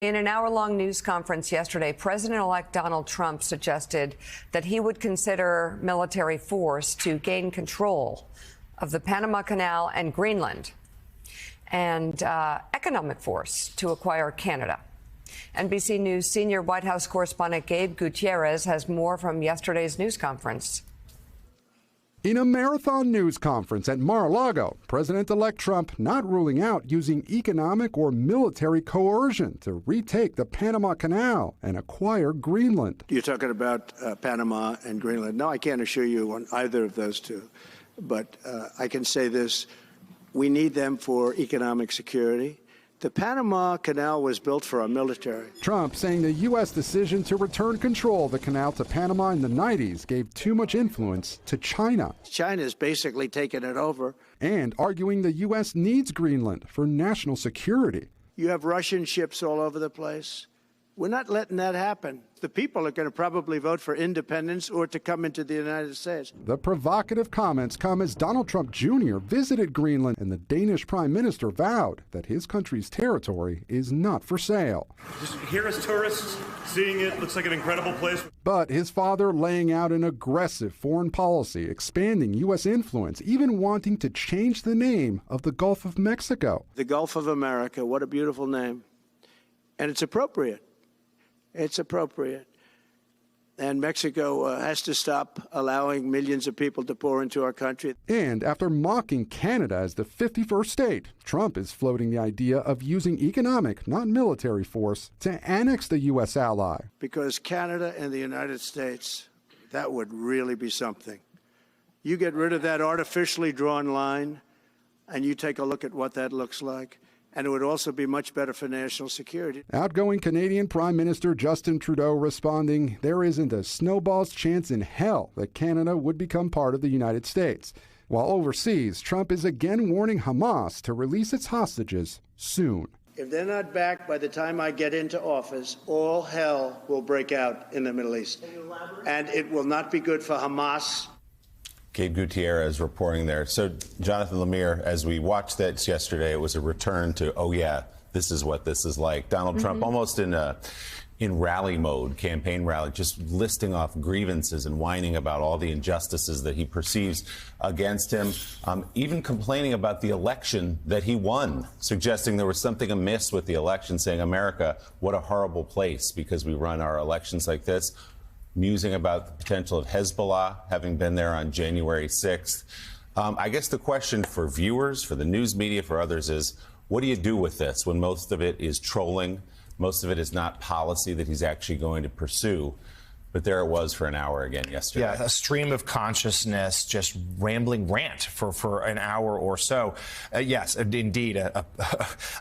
In an hour-long news conference yesterday, President-elect Donald Trump suggested that he would consider military force to gain control of the Panama Canal and Greenland, and economic force to acquire Canada. NBC News senior White House correspondent Gabe Gutierrez has more from yesterday's news conference. In a marathon news conference at Mar-a-Lago, President-elect Trump not ruling out using economic or military coercion to retake the Panama Canal and acquire Greenland. You're talking about Panama and Greenland. No, I can't assure you on either of those two. But I can say this, we need them for economic security. The Panama Canal was built for our military. Trump saying the U.S. decision to return control of the canal to Panama in the 90s gave too much influence to China. China's basically taken it over. And arguing the U.S. needs Greenland for national security. You have Russian ships all over the place. We're not letting that happen. The people are going to probably vote for independence or to come into the United States. The provocative comments come as Donald Trump Jr. visited Greenland, and the Danish Prime Minister vowed that his country's territory is not for sale. Just here as tourists, seeing it looks like an incredible place. But his father laying out an aggressive foreign policy, expanding U.S. influence, even wanting to change the name of the Gulf of Mexico. The Gulf of America, what a beautiful name. And it's appropriate. It's appropriate. And Mexico has to stop allowing millions of people to pour into our country. And after mocking Canada as the 51st state, Trump is floating the idea of using economic, not military force to annex the U.S. ally. Because Canada and the United States, that would really be something. You get rid of that artificially drawn line, and you take a look at what that looks like. And it would also be much better for national security. Outgoing Canadian Prime Minister Justin Trudeau responding, there isn't a snowball's chance in hell that Canada would become part of the United States. While overseas, Trump is again warning Hamas to release its hostages soon. If they're not back by the time I get into office, all hell will break out in the Middle East. And it will not be good for Hamas. Gabe Gutierrez reporting there. So, Jonathan Lemire, as we watched that yesterday, it was a return to, oh, yeah, this is what this is like. Donald Trump almost in rally mode, campaign rally, just listing off grievances and whining about all the injustices that he perceives against him, even complaining about the election that he won, suggesting there was something amiss with the election, saying, America, what a horrible place because we run our elections like this. Musing about the potential of Hezbollah having been there on January 6th. I guess the question for viewers, for the news media, for others is, what do you do with this when most of it is trolling? Most of it is not policy that he's actually going to pursue. But there it was for an hour again yesterday. Yeah, a stream of consciousness, just rambling rant for an hour or so. Yes, indeed, a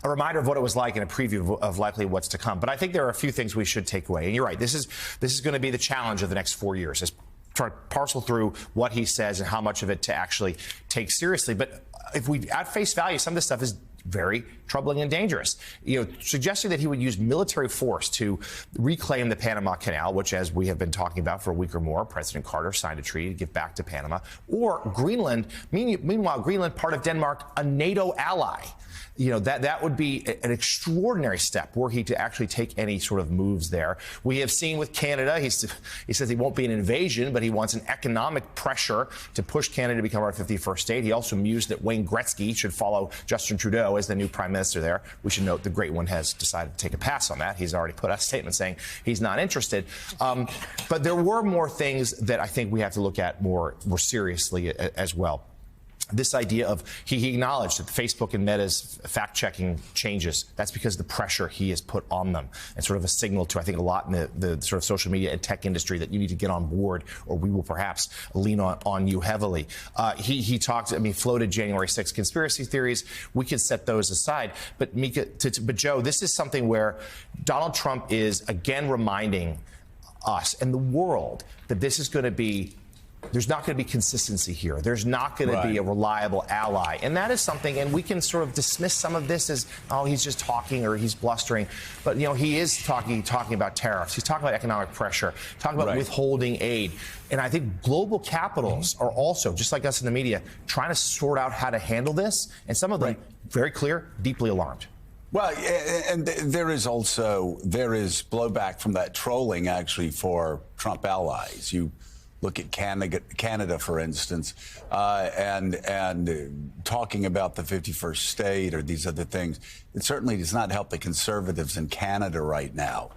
reminder of what it was like and a preview of likely what's to come. But I think there are a few things we should take away. And you're right, this is going to be the challenge of the next 4 years, is try to parcel through what he says and how much of it to actually take seriously. But if we, at face value, some of this stuff is very troubling and dangerous. You know, suggesting that he would use military force to reclaim the Panama Canal, which, as we have been talking about for a week or more, President Carter signed a treaty to give back to Panama, or Greenland, meanwhile, Greenland, part of Denmark, a NATO ally. You know, that would be an extraordinary step were he to actually take any sort of moves there. We have seen with Canada, he says he won't be an invasion, but he wants an economic pressure to push Canada to become our 51st state. He also mused that Wayne Gretzky should follow Justin Trudeau as the new prime minister there. We should note the great one has decided to take a pass on that. He's already put out a statement saying he's not interested. But there were more things that I think we have to look at more seriously as well. This idea of he acknowledged that Facebook and Meta's fact-checking changes, that's because of the pressure he has put on them, and sort of a signal to, I think, a lot in the sort of social media and tech industry that you need to get on board or we will perhaps lean on you heavily. He talked, floated January 6th conspiracy theories. We can set those aside. But but Joe, this is something where Donald Trump is again reminding us and the world that this is going to be there's not going to be consistency here. There's not going to be a reliable ally. And that is something, and we can sort of dismiss some of this as, oh, he's just talking or he's blustering. But, you know, he is talking about tariffs. He's talking about economic pressure, talking about withholding aid. And I think global capitals are also, just like us in the media, trying to sort out how to handle this. And some of them, very clear, deeply alarmed. Well, and there is blowback from that trolling, actually, for Trump allies. You look at Canada, for instance, and talking about the 51st state or these other things. It certainly does not help the conservatives in Canada right now,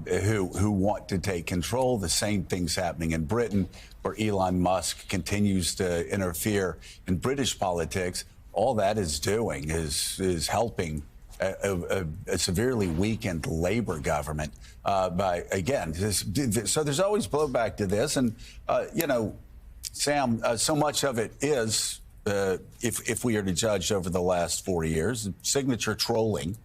who want to take control. The same thing's happening in Britain, where Elon Musk continues to interfere in British politics. All that is doing is helping a severely weakened Labor government. By again, so there's always blowback to this, and Sam, so much of it is, if we are to judge over the last 4 years, signature trolling,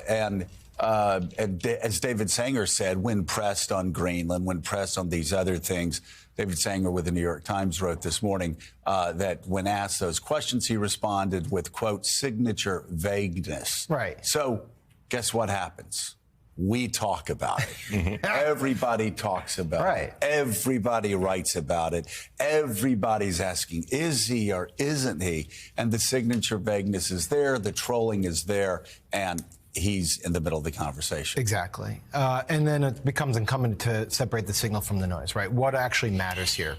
and as David Sanger said, when pressed on Greenland, when pressed on these other things. David Sanger with the New York Times wrote this morning that when asked those questions, he responded with, quote, signature vagueness. Right. So guess what happens? We talk about it. Everybody talks about it. Everybody writes about it. Everybody's asking, is he or isn't he? And the signature vagueness is there. The trolling is there. And he's in the middle of the conversation. Exactly. And then it becomes incumbent to separate the signal from the noise, right? What actually matters here?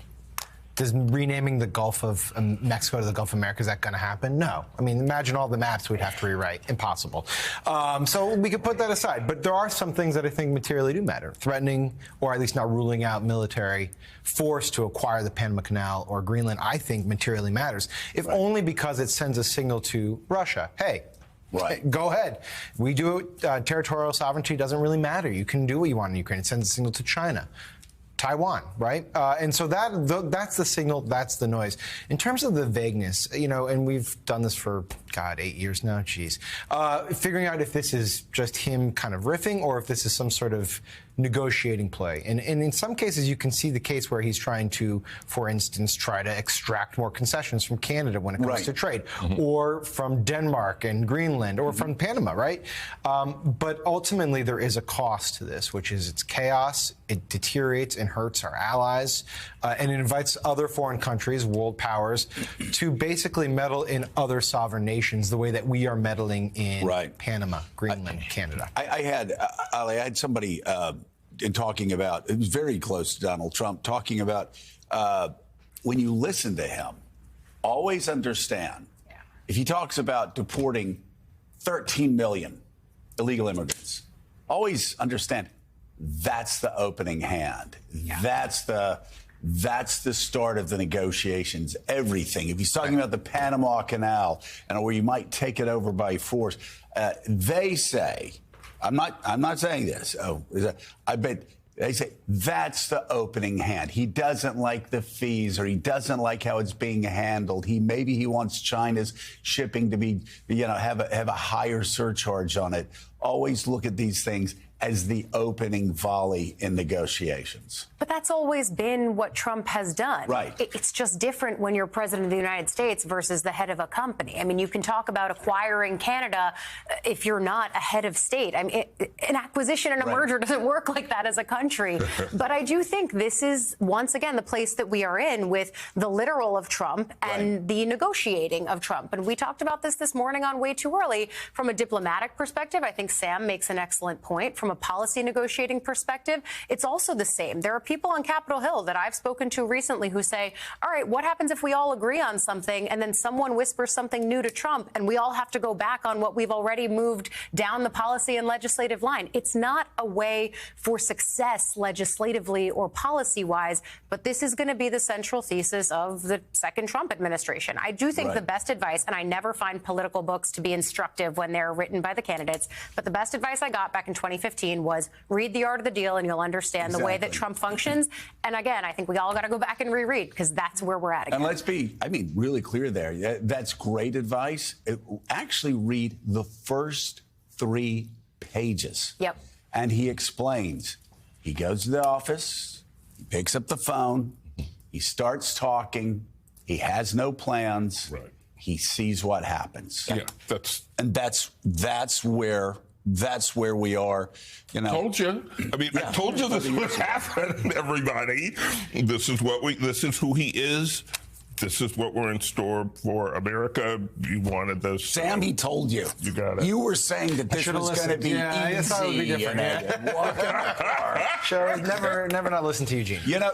Does renaming the Gulf of Mexico to the Gulf of America, is that going to happen? No. I mean, imagine all the maps we'd have to rewrite. Impossible. So we could put that aside. But there are some things that I think materially do matter. Threatening, or at least not ruling out, military force to acquire the Panama Canal or Greenland, I think materially matters. If only because it sends a signal to Russia. Hey, go ahead. We do it. Territorial sovereignty doesn't really matter. You can do what you want in Ukraine. It sends a signal to China. Taiwan, right? And so that's the signal, that's the noise. In terms of the vagueness, and we've done this for, 8 years now, figuring out if this is just him kind of riffing or if this is some sort of negotiating play. And in some cases, you can see the case where he's trying to, for instance, try to extract more concessions from Canada when it comes to trade, or from Denmark and Greenland, or from Panama, right? But ultimately, there is a cost to this, which is it's chaos, it deteriorates and hurts our allies, and it invites other foreign countries, world powers, to basically meddle in other sovereign nations the way that we are meddling in Panama, Greenland, Canada. I had somebody in talking about, it was very close to Donald Trump, talking about when you listen to him, always understand, if he talks about deporting 13 million illegal immigrants, always understand that's the opening hand. That's the start of the negotiations, everything. If he's talking about the Panama Canal and where you might take it over by force, they say, I'm not saying this. I bet they say that's the opening hand. He doesn't like the fees, or he doesn't like how it's being handled. Maybe he wants China's shipping to be, have a higher surcharge on it. Always look at these things as the opening volley in negotiations. But that's always been what Trump has done. Right. It's just different when you're president of the United States versus the head of a company. I mean, you can talk about acquiring Canada if you're not a head of state. I mean, an acquisition and a merger doesn't work like that as a country. But I do think this is, once again, the place that we are in with the literal of Trump and the negotiating of Trump. And we talked about this morning on Way Too Early. From a diplomatic perspective, I think Sam makes an excellent point. From a policy negotiating perspective, it's also the same. There are people on Capitol Hill that I've spoken to recently who say, all right, what happens if we all agree on something and then someone whispers something new to Trump and we all have to go back on what we've already moved down the policy and legislative line? It's not a way for success legislatively or policy-wise, but this is going to be the central thesis of the second Trump administration. I do think the best advice, and I never find political books to be instructive when they're written by the candidates, but the best advice I got back in 2015 was read The Art of the Deal and you'll understand the way that Trump functions. And again, I think we all got to go back and reread because that's where we're at again. And let's be, really clear there. That's great advice. Actually read the first 3 pages. Yep. And he explains. He goes to the office, he picks up the phone, he starts talking, he has no plans. Right. He sees what happens. Yeah, that's where we are. Told you. I told you this would happen, everybody. This is who he is. this is what we're in store for America. You wanted this. Sam, he told you. You got it. You were saying that this was going to be easy. I thought it would be different. Walk in the car. Never not listen to Eugene. You know.